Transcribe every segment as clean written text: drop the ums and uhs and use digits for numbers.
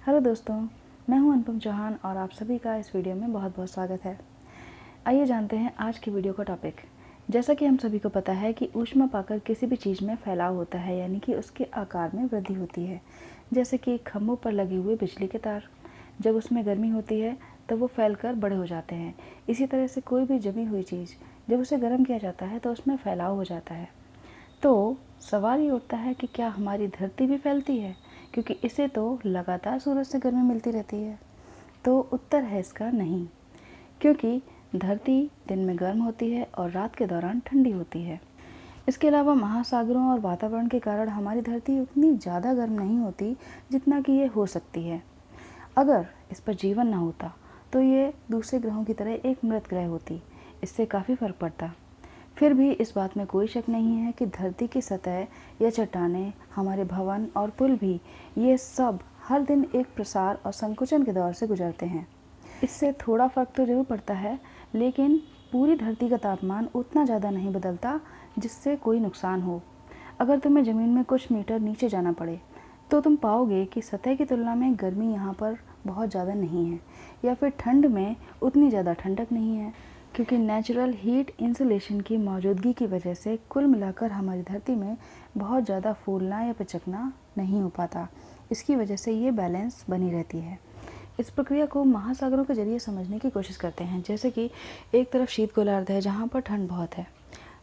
Hello दोस्तों, मैं हूं अनुपम चौहान और आप सभी का इस वीडियो में बहुत बहुत स्वागत है। आइए जानते हैं आज की वीडियो का टॉपिक। जैसा कि हम सभी को पता है कि ऊष्मा पाकर किसी भी चीज़ में फैलाव होता है, यानी कि उसके आकार में वृद्धि होती है। जैसे कि खंभों पर लगे हुए बिजली के तार, जब उसमें गर्मी होती है तब वो फैलकर बड़े हो जाते हैं। इसी तरह से कोई भी जमी हुई चीज़ जब उसे गर्म किया जाता है तो उसमें फैलाव हो जाता है। तो सवाल ये उठता है कि क्या हमारी धरती भी फैलती है, क्योंकि इसे तो लगातार सूरज से गर्मी मिलती रहती है। तो उत्तर है इसका नहीं, क्योंकि धरती दिन में गर्म होती है और रात के दौरान ठंडी होती है। इसके अलावा महासागरों और वातावरण के कारण हमारी धरती उतनी ज़्यादा गर्म नहीं होती जितना कि ये हो सकती है। अगर इस पर जीवन ना होता तो ये दूसरे ग्रहों की तरह एक मृत ग्रह होती, इससे काफ़ी फर्क पड़ता। फिर भी इस बात में कोई शक नहीं है कि धरती की सतह या चट्टानें, हमारे भवन और पुल भी, ये सब हर दिन एक प्रसार और संकुचन के दौर से गुजरते हैं। इससे थोड़ा फर्क तो जरूर पड़ता है, लेकिन पूरी धरती का तापमान उतना ज़्यादा नहीं बदलता जिससे कोई नुकसान हो। अगर तुम्हें ज़मीन में कुछ मीटर नीचे जाना पड़े तो तुम पाओगे कि सतह की तुलना में गर्मी यहाँ पर बहुत ज़्यादा नहीं है, या फिर ठंड में उतनी ज़्यादा ठंडक नहीं है, क्योंकि नेचुरल हीट इंसुलेशन की मौजूदगी की वजह से कुल मिलाकर हमारी धरती में बहुत ज़्यादा फूलना या पिचकना नहीं हो पाता। इसकी वजह से ये बैलेंस बनी रहती है। इस प्रक्रिया को महासागरों के जरिए समझने की कोशिश करते हैं। जैसे कि एक तरफ शीत गोलार्ध है जहाँ पर ठंड बहुत है,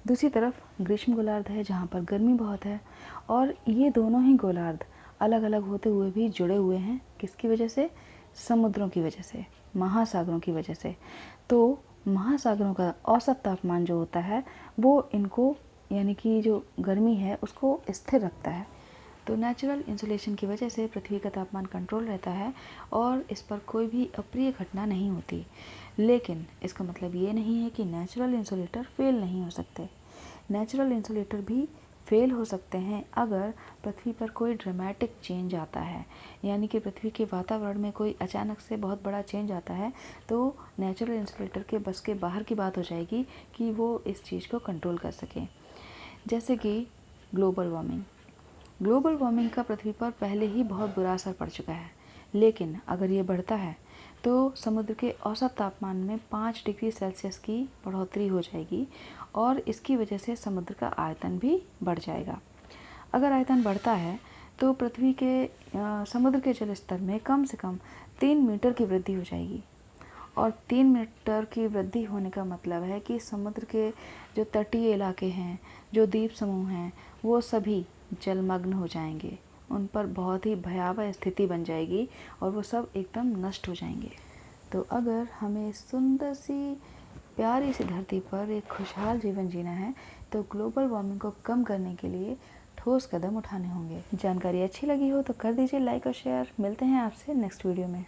दूसरी तरफ ग्रीष्म गोलार्ध है जहाँ पर गर्मी बहुत है, और ये दोनों ही गोलार्ध अलग अलग होते हुए भी जुड़े हुए हैं। किसकी वजह से? समुद्रों की वजह से, महासागरों की वजह से। तो महासागरों का औसत तापमान जो होता है वो इनको, यानी कि जो गर्मी है उसको स्थिर रखता है। तो नेचुरल इंसुलेशन की वजह से पृथ्वी का तापमान कंट्रोल रहता है और इस पर कोई भी अप्रिय घटना नहीं होती। लेकिन इसका मतलब ये नहीं है कि नेचुरल इंसुलेटर फेल नहीं हो सकते। नेचुरल इंसुलेटर भी फेल हो सकते हैं अगर पृथ्वी पर कोई ड्रामेटिक चेंज आता है, यानी कि पृथ्वी के वातावरण में कोई अचानक से बहुत बड़ा चेंज आता है, तो नेचुरल इंसुलेटर के बस के बाहर की बात हो जाएगी कि वो इस चीज़ को कंट्रोल कर सकें। जैसे कि ग्लोबल वार्मिंग। ग्लोबल वार्मिंग का पृथ्वी पर पहले ही बहुत बुरा असर पड़ चुका है, लेकिन अगर ये बढ़ता है तो समुद्र के औसत तापमान में 5 डिग्री सेल्सियस की बढ़ोतरी हो जाएगी और इसकी वजह से समुद्र का आयतन भी बढ़ जाएगा। अगर आयतन बढ़ता है तो पृथ्वी के समुद्र के जल स्तर में कम से कम 3 मीटर की वृद्धि हो जाएगी। और 3 मीटर की वृद्धि होने का मतलब है कि समुद्र के जो तटीय इलाके हैं, जो द्वीप समूह हैं, वो सभी जलमग्न हो जाएंगे। उन पर बहुत ही भयावह स्थिति बन जाएगी और वो सब एकदम नष्ट हो जाएंगे। तो अगर हमें सुंदर सी प्यारी सी धरती पर एक खुशहाल जीवन जीना है तो ग्लोबल वार्मिंग को कम करने के लिए ठोस कदम उठाने होंगे। जानकारी अच्छी लगी हो तो कर दीजिए लाइक और शेयर। मिलते हैं आपसे नेक्स्ट वीडियो में।